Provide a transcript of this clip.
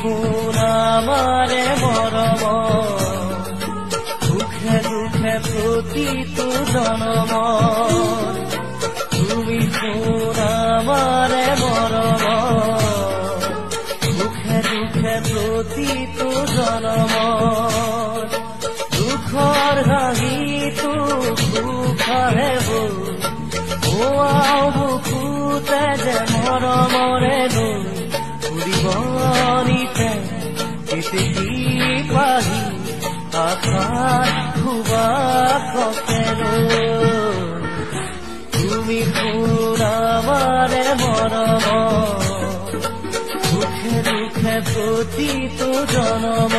শুন আমাৰে মৰম দুখে দুখে প্ৰতিটো জনম তুমি শুন আমাৰে মৰম দুখে দুখে প্ৰতিটো জনম দুখৰ হাঁহিটো সুখৰে বুকুতে যে মৰমৰে ফুৰিবনিতে কেতেকী পাহি আশাত খুবা ককেলো তুমি শুন আমাৰে মৰম দুখে দুখে প্ৰতিটো জনম